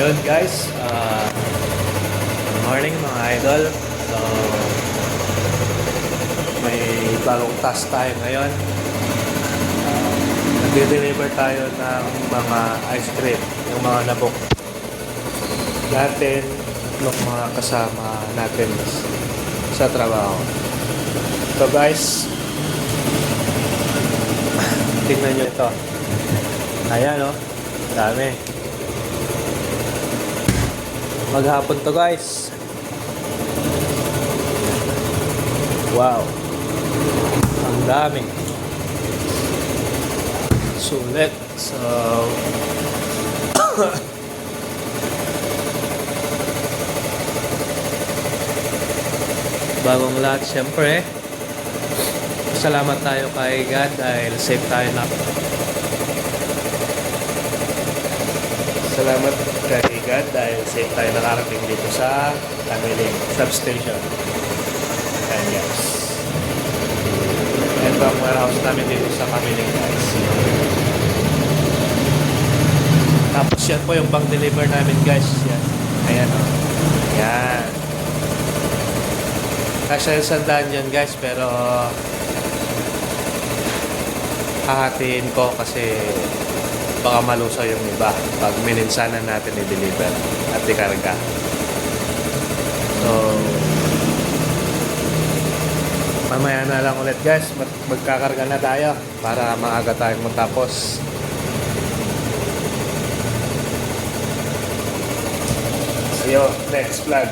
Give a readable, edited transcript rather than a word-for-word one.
Yun guys, good morning mga idol. So, may bagong task tayo ngayon. Nag-deliver tayo ng mga ice cream, yung mga nabok natin, ng mga kasama natin sa trabaho. So guys, tingnan nyo ito. Ayan o, dami. Maghapon to guys. Wow, ang dami. Sulit. So bagong lahat syempre. Salamat tayo kay God dahil safe tayo na. Salamat kay God dahil safe tayo nakarating dito sa Kamiling substation. And yes, ito ang warehouse namin dito sa Kamiling guys. Tapos yan po yung pang deliver namin guys. Yan. Ayan o. Yan. Kasya yung sandaan yan guys, pero hahatiin ko kasi baka malusaw yung iba pag mininsanan natin i-deliver at ikarga. So mamaya na lang ulit guys, magkakarga na tayo para maaga tayong matapos. See you next vlog.